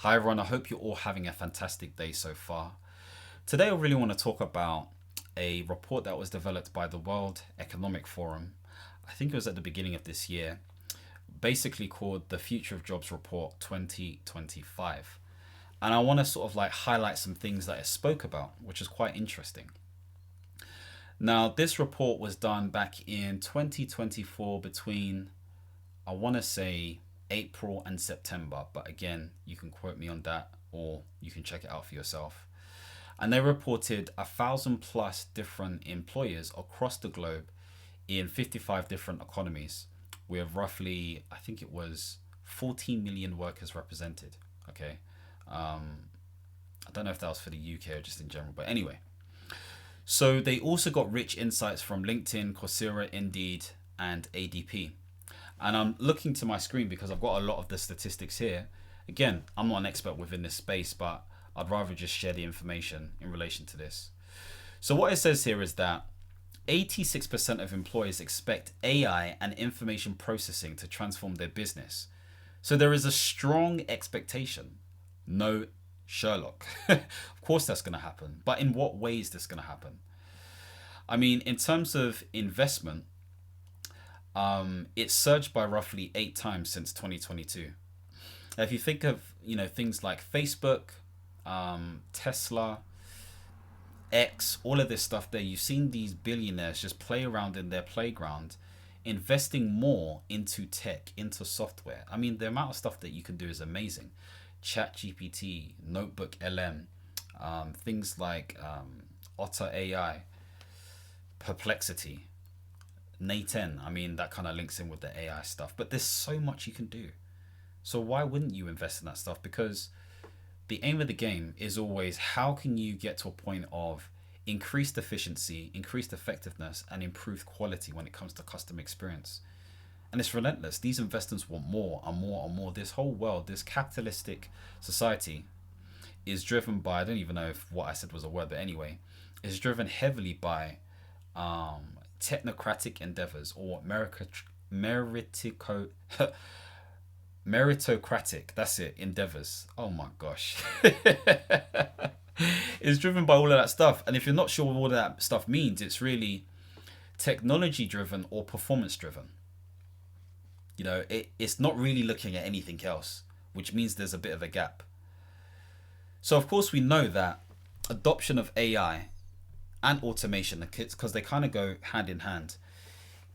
Hi everyone, I hope you're all having a fantastic day so far. Today I really want to talk about a report that was developed by the World Economic Forum. I think it was at the beginning of this year, basically called the Future of Jobs Report 2025. And I want to sort of like highlight some things that it spoke about, which is quite interesting. Now, this report was done back in 2024 between, I want to say, April and September, but again, you can quote me on that or you can check it out for yourself. And they reported 1,000 plus different employers across the globe in 55 different economies with roughly, I think it was 14 million workers represented. Okay. I don't know if that was for the UK or just in general, but anyway. So they also got rich insights from LinkedIn, Coursera, Indeed, and ADP. And I'm looking to my screen because I've got a lot of the statistics here. Again, I'm not an expert within this space, but I'd rather just share the information in relation to this. So what it says here is that 86% of employers expect AI and information processing to transform their business. So there is a strong expectation. No Sherlock. Of course that's going to happen. But in what way is this going to happen? I mean, in terms of investment, it's surged by roughly 8 times since 2022. If you think of things like Facebook, Tesla, X, all of this stuff there, you've seen these billionaires just play around in their playground, investing more into tech, into software. I mean, the amount of stuff that you can do is amazing. Chat GPT, Notebook LM, things like Otter AI, Perplexity, Nathan. I mean, that kind of links in with the AI stuff, but there's so much you can do. So why wouldn't you invest in that stuff? Because the aim of the game is always how can you get to a point of increased efficiency, increased effectiveness, and improved quality when it comes to customer experience. And it's relentless. These investors want more and more and more. This whole world, this capitalistic society is driven by, I don't even know if what I said was a word, but anyway, is driven heavily by technocratic endeavors or meritocratic, that's it, endeavors. Oh my gosh. It's driven by all of that stuff. And if you're not sure what all of that stuff means, it's really technology driven or performance driven. It's not really looking at anything else, which means there's a bit of a gap. So of course we know that adoption of AI and automation, because they kind of go hand in hand,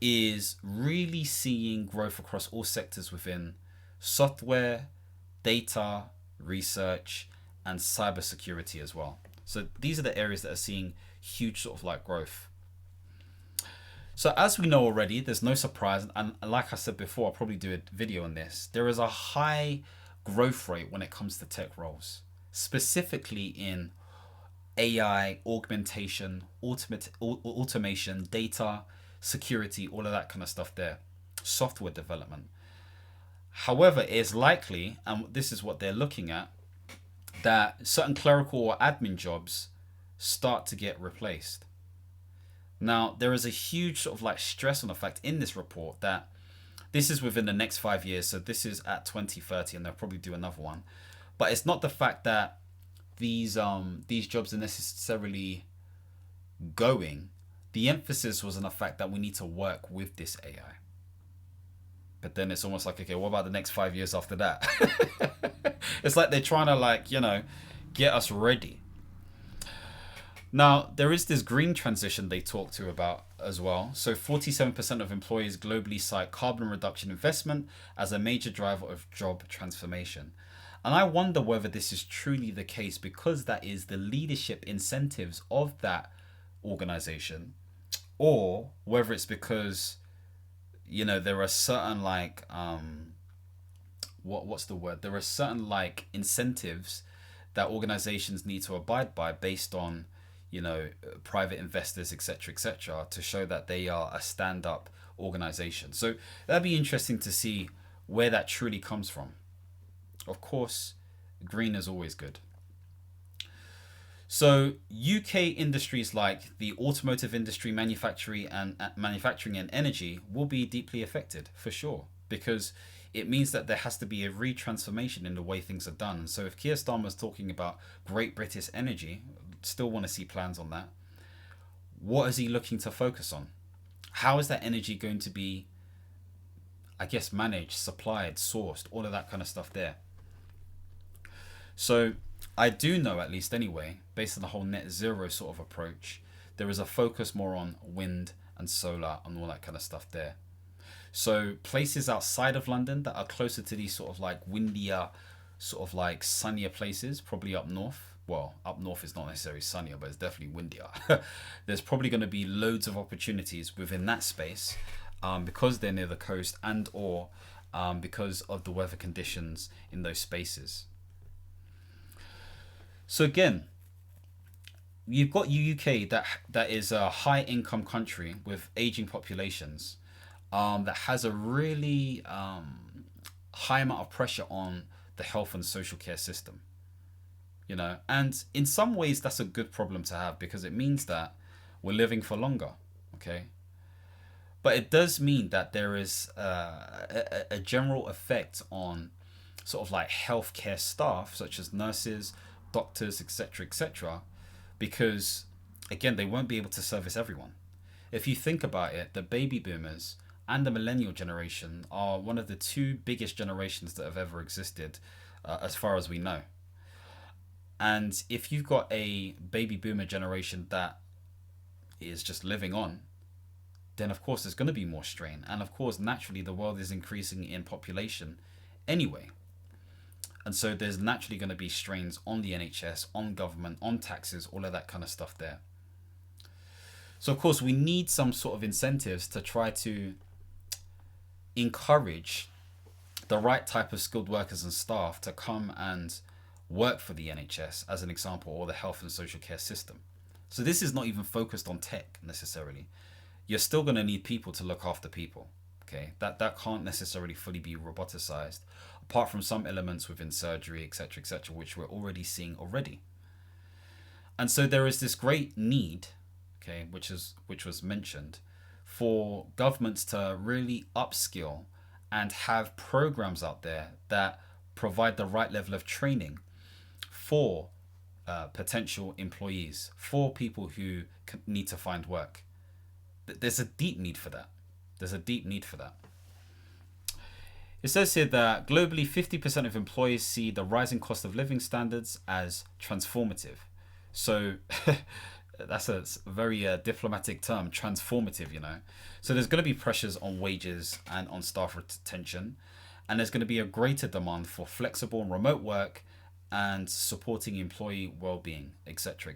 is really seeing growth across all sectors within software, data, research, and cybersecurity as well. So these are the areas that are seeing huge sort of like growth. So as we know already, there's no surprise, and like I said before, I'll probably do a video on this. There is a high growth rate when it comes to tech roles, specifically in AI, augmentation, automation, data, security, all of that kind of stuff there, software development. However, it is likely, and this is what they're looking at, that certain clerical or admin jobs start to get replaced. Now, there is a huge sort of like stress on the fact in this report that this is within the next 5 years. So this is at 2030 and they'll probably do another one. But it's not the fact that these jobs are necessarily going. The emphasis was on the fact that we need to work with this AI. But then it's almost like, okay, what about the next 5 years after that? It's like they're trying to get us ready. Now, there is this green transition they talk to about as well. So 47% of employees globally cite carbon reduction investment as a major driver of job transformation. And I wonder whether this is truly the case because that is the leadership incentives of that organization, or whether it's because, there are certain what's the word? There are certain incentives that organizations need to abide by based on private investors, etc., to show that they are a stand-up organization. So that'd be interesting to see where that truly comes from. Of course, green is always good. So UK industries like the automotive industry, manufacturing and energy will be deeply affected for sure, because it means that there has to be a retransformation in the way things are done. So if Keir Starmer's talking about Great British Energy, still want to see plans on that. What is he looking to focus on? How is that energy going to be, I guess, managed, supplied, sourced, all of that kind of stuff there? So I do know, at least anyway, based on the whole net zero sort of approach, there is a focus more on wind and solar and all that kind of stuff there. So places outside of London that are closer to these sort of like windier, sort of like sunnier places, probably up north. Well, up north is not necessarily sunnier, but it's definitely windier. There's probably going to be loads of opportunities within that space, because they're near the coast, and or because of the weather conditions in those spaces. So again, you've got UK that is a high income country with aging populations, that has a really high amount of pressure on the health and social care system. And in some ways that's a good problem to have, because it means that we're living for longer. Okay, but it does mean that there is a general effect on sort of like healthcare staff, such as nurses, doctors, etc., because again, they won't be able to service everyone. If you think about it, the baby boomers and the millennial generation are one of the two biggest generations that have ever existed, as far as we know. And if you've got a baby boomer generation that is just living on, then of course there's going to be more strain. And of course, naturally, the world is increasing in population anyway. And so there's naturally going to be strains on the NHS, on government, on taxes, all of that kind of stuff there. So of course, we need some sort of incentives to try to encourage the right type of skilled workers and staff to come and work for the NHS, as an example, or the health and social care system. So this is not even focused on tech necessarily. You're still going to need people to look after people. Okay, that can't necessarily fully be roboticized, apart from some elements within surgery, etc., which we're already seeing already. And so there is this great need, okay, which was mentioned, for governments to really upskill and have programs out there that provide the right level of training for potential employees, for people who need to find work. There's a deep need for that. It says here that globally 50% of employees see the rising cost of living standards as transformative. So that's a very diplomatic term, transformative. So there's going to be pressures on wages and on staff retention, and there's going to be a greater demand for flexible and remote work and supporting employee well-being, etc.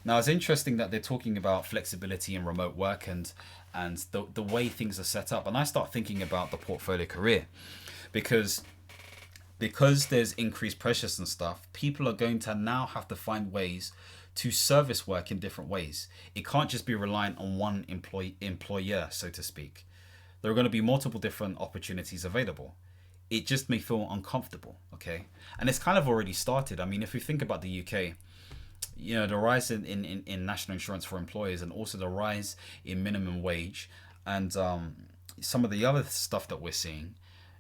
Now, it's interesting that they're talking about flexibility and remote work and the way things are set up. And I start thinking about the portfolio career, because there's increased pressures and stuff, people are going to now have to find ways to service work in different ways. It can't just be reliant on one employer, so to speak. There are going to be multiple different opportunities available. It just may feel uncomfortable, okay? And it's kind of already started. I mean, if we think about the UK, the rise in national insurance for employers, and also the rise in minimum wage, and some of the other stuff that we're seeing,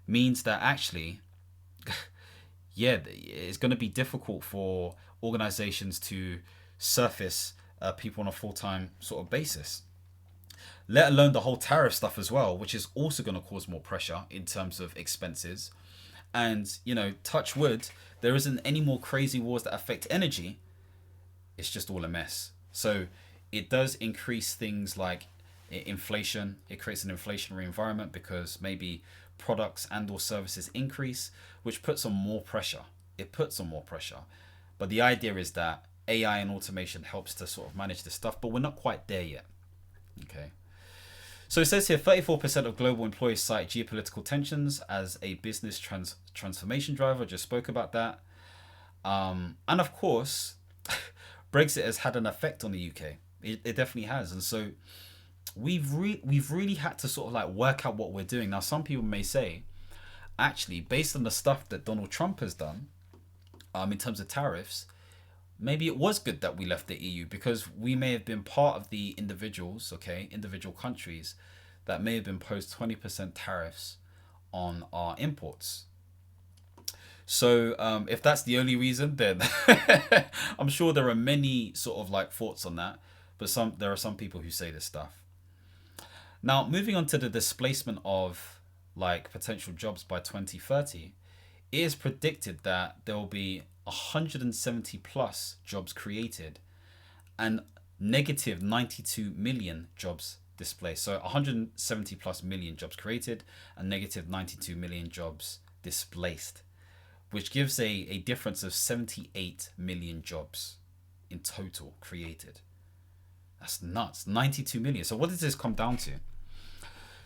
means that actually, yeah, it's going to be difficult for organizations to surface people on a full-time sort of basis. Let alone the whole tariff stuff as well, which is also going to cause more pressure in terms of expenses. And, touch wood, there isn't any more crazy wars that affect energy. It's just all a mess. So it does increase things like inflation. It creates an inflationary environment because maybe products and or services increase, which puts on more pressure. But the idea is that AI and automation helps to sort of manage this stuff, but we're not quite there yet. Okay. So it says here 34% of global employees cite geopolitical tensions as a business transformation driver. I just spoke about that. And of course, Brexit has had an effect on the UK. It definitely has. And so we've really had to sort of like work out what we're doing. Now, some people may say, actually, based on the stuff that Donald Trump has done, in terms of tariffs, maybe it was good that we left the EU, because we may have been part of the individual countries that may have imposed 20% tariffs on our imports. So if that's the only reason, then I'm sure there are many sort of like thoughts on that. But there are some people who say this stuff. Now, moving on to the displacement of like potential jobs by 2030, it is predicted that there will be 170 plus jobs created and negative 92 million jobs displaced. So 170 plus million jobs created and negative 92 million jobs displaced, which gives a difference of 78 million jobs in total created. That's nuts. 92 million. So what does this come down to?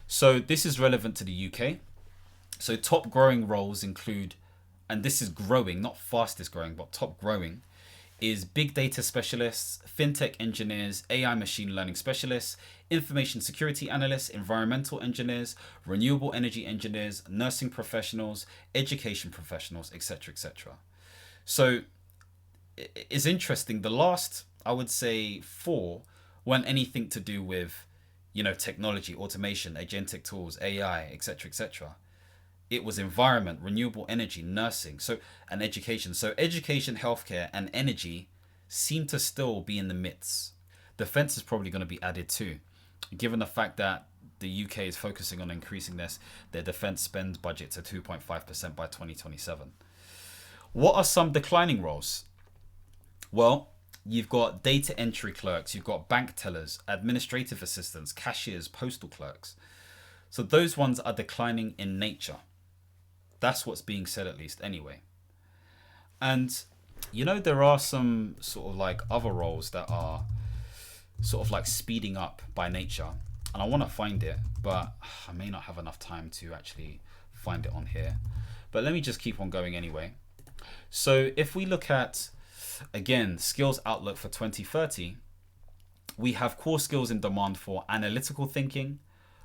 So this is relevant to the UK. So top growing roles include, and this is growing, not fastest growing, but top growing, is big data specialists, fintech engineers, AI machine learning specialists, information security analysts, environmental engineers, renewable energy engineers, nursing professionals, education professionals, etc., etc. So it's interesting. The last, I would say, four weren't anything to do with, technology, automation, agentic tools, AI, etc., etc. It was environment, renewable energy, nursing, and education. So education, healthcare, and energy seem to still be in the midst. Defense is probably going to be added too, given the fact that the UK is focusing on increasing their defense spend budget to 2.5% by 2027. What are some declining roles? Well, you've got data entry clerks, you've got bank tellers, administrative assistants, cashiers, postal clerks. So those ones are declining in nature. That's what's being said, at least, anyway. And, there are some sort of like other roles that are sort of like speeding up by nature. And I want to find it, but I may not have enough time to actually find it on here. But let me just keep on going anyway. So if we look at, again, skills outlook for 2030, we have core skills in demand for analytical thinking,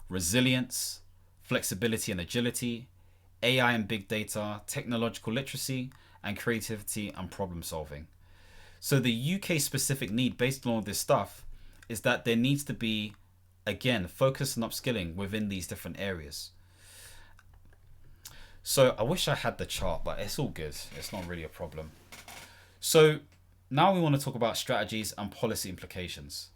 resilience, flexibility and agility, AI and big data, technological literacy, and creativity and problem solving. So the UK specific need based on all this stuff is that there needs to be, again, focus and upskilling within these different areas. So I wish I had the chart, but it's all good. It's not really a problem. So now we want to talk about strategies and policy implications.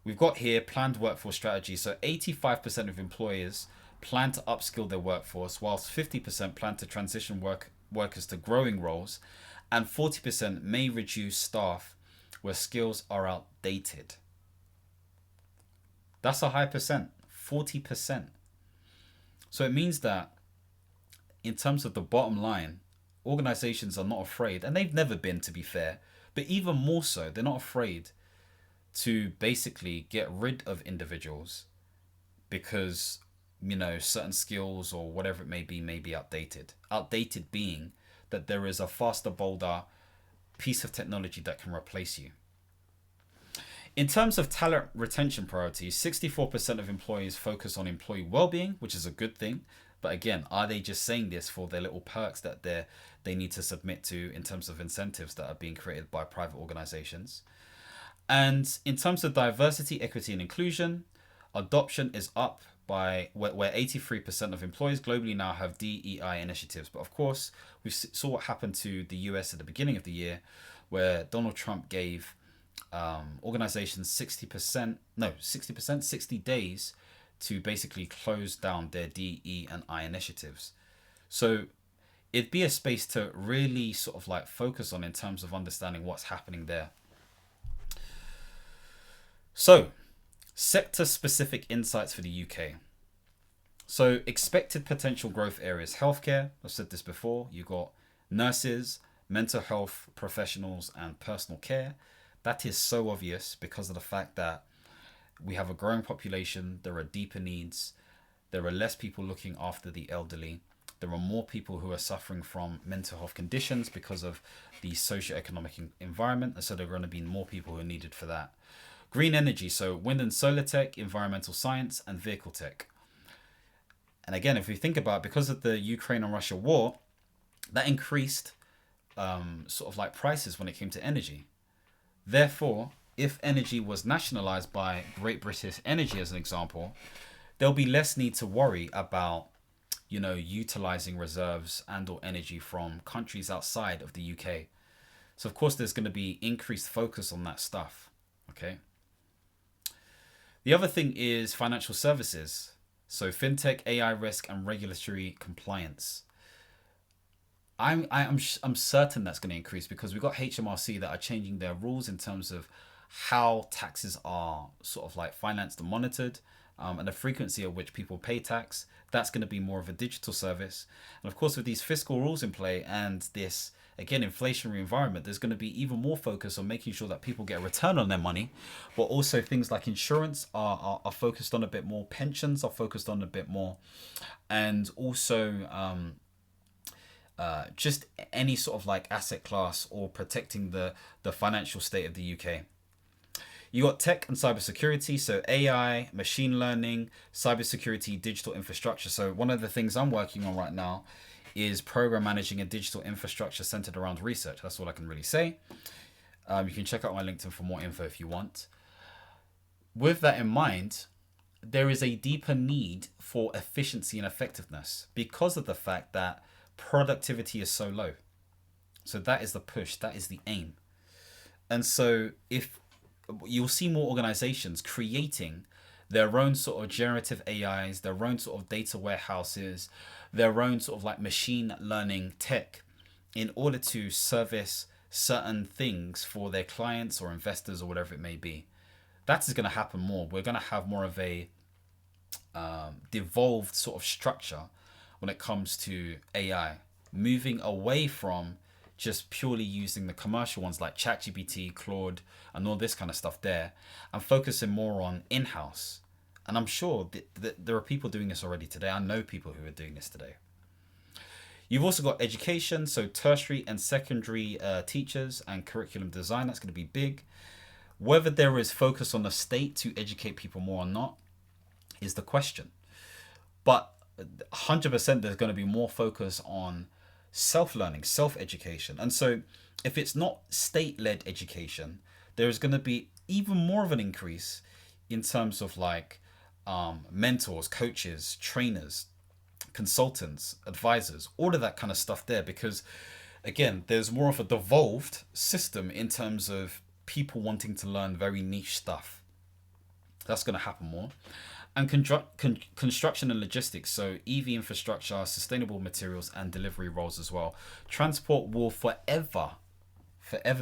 We've got here planned workforce strategy. So 85% of employers plan to upskill their workforce, whilst 50% plan to transition workers to growing roles, and 40% may reduce staff where skills are outdated. That's a high percent, 40%. So it means that in terms of the bottom line, organizations are not afraid, and they've never been, to be fair, but even more so, they're not afraid to basically get rid of individuals because certain skills or whatever it may be outdated. Outdated being that there is a faster, bolder piece of technology that can replace you. In terms of talent retention priorities, 64% of employees focus on employee well-being, which is a good thing. But again, are they just saying this for their little perks that they need to submit to in terms of incentives that are being created by private organizations? And in terms of diversity, equity, and inclusion, adoption is up by where 83% of employees globally now have DEI initiatives. But of course, we saw what happened to the US at the beginning of the year, where Donald Trump gave organizations 60 days to basically close down their DE and I initiatives. So it'd be a space to really sort of like focus on in terms of understanding what's happening there. So sector-specific insights for the UK. So expected potential growth areas: healthcare, I've said this before, you've got nurses, mental health professionals, and personal care. That is so obvious because of the fact that we have a growing population, there are deeper needs, there are less people looking after the elderly, there are more people who are suffering from mental health conditions because of the socioeconomic environment, and so there are going to be more people who are needed for that. Green energy, so wind and solar tech, environmental science, and vehicle tech. And again, if we think about it, because of the Ukraine and Russia war, that increased sort of like prices when it came to energy. Therefore, if energy was nationalized by Great British Energy, as an example, there'll be less need to worry about utilizing reserves and or energy from countries outside of the UK. So of course there's going to be increased focus on that stuff. Okay. The other thing is financial services. So fintech, AI risk, and regulatory compliance. I'm certain that's going to increase because we've got HMRC that are changing their rules in terms of how taxes are sort of like financed and monitored, and the frequency at which people pay tax. That's going to be more of a digital service. And of course, with these fiscal rules in play and this, again, inflationary environment, there's going to be even more focus on making sure that people get a return on their money. But also things like insurance are focused on a bit more. Pensions are focused on a bit more. And also just any sort of like asset class or protecting the financial state of the UK. You got tech and cybersecurity, so AI, machine learning, cybersecurity, digital infrastructure. So one of the things I'm working on right now is program managing a digital infrastructure centered around research. That's all I can really say. You can check out my LinkedIn for more info if you want. With that in mind, there is a deeper need for efficiency and effectiveness because of the fact that productivity is so low. So that is the push, that is the aim. And so if you'll see more organizations creating their own sort of generative AIs, their own sort of data warehouses, their own sort of like machine learning tech in order to service certain things for their clients or investors or whatever it may be. That is going to happen more. We're going to have more of a devolved sort of structure when it comes to AI, moving away from just purely using the commercial ones like ChatGPT, Claude, and all this kind of stuff there, and focusing more on in-house. And I'm sure that there are people doing this already today. I know people who are doing this today. You've also got education, so tertiary and secondary teachers and curriculum design. That's going to be big. Whether there is focus on the state to educate people more or not is the question. But 100% there's going to be more focus on self-learning, self-education. And so if it's not state-led education, there's going to be even more of an increase in terms of like mentors, coaches, trainers, consultants, advisors, all of that kind of stuff there. Because again, there's more of a devolved system in terms of people wanting to learn very niche stuff. That's going to happen more. And construction and logistics, so EV infrastructure, sustainable materials, and delivery roles as well. Transport will forever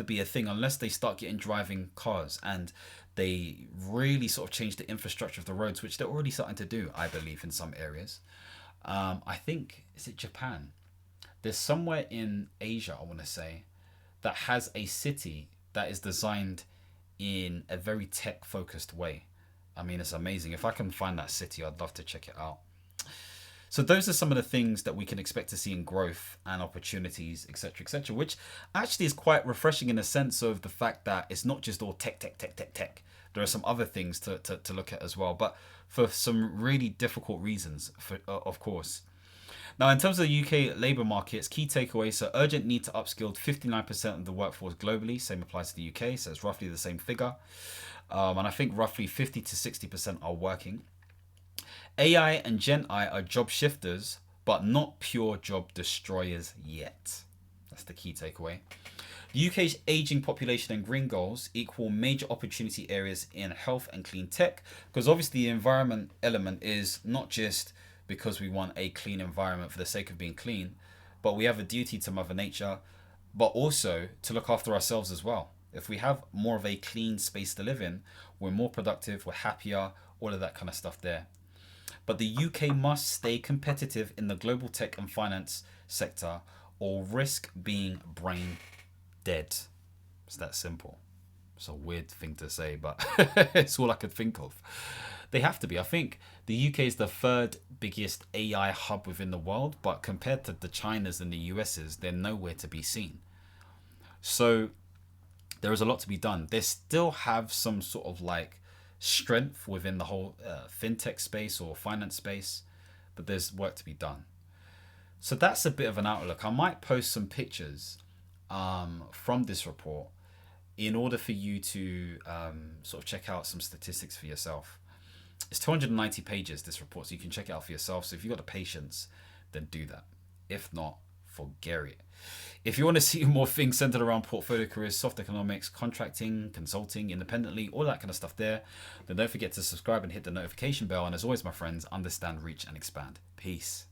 be a thing unless they start getting driving cars and they really sort of change the infrastructure of the roads, which they're already starting to do, I believe, in some areas. I think, is it Japan? There's somewhere in Asia, I want to say, that has a city that is designed in a very tech-focused way. I mean, it's amazing. If I can find that city, I'd love to check it out. So those are some of the things that we can expect to see in growth and opportunities, etc., which actually is quite refreshing in the sense of the fact that it's not just all tech. There are some other things to look at as well, but for some really difficult reasons, of course. Now, in terms of the UK labour markets, key takeaways, so urgent need to upskill 59% of the workforce globally. Same applies to the UK, so it's roughly the same figure. And I think roughly 50 to 60% are working. AI and Gen I are job shifters, but not pure job destroyers yet. That's the key takeaway. The UK's ageing population and green goals equal major opportunity areas in health and clean tech, because obviously the environment element is not just because we want a clean environment for the sake of being clean, but we have a duty to Mother Nature, but also to look after ourselves as well. If we have more of a clean space to live in, we're more productive, we're happier, all of that kind of stuff there. But the UK must stay competitive in the global tech and finance sector or risk being brain dead. It's that simple. It's a weird thing to say, but it's all I could think of. They have to be. I think the UK is the third biggest AI hub within the world, but compared to the Chinas and the US's, they're nowhere to be seen. So there is a lot to be done. They still have some sort of like strength within the whole fintech space or finance space, but there's work to be done. So that's a bit of an outlook. I might post some pictures from this report in order for you to sort of check out some statistics for yourself. It's 290 pages, this report, so you can check it out for yourself. So if you've got the patience, then do that. If not, forget it. If you want to see more things centered around portfolio careers, soft economics, contracting, consulting, independently, all that kind of stuff there, then don't forget to subscribe and hit the notification bell. And as always, my friends, understand, reach, and expand. Peace.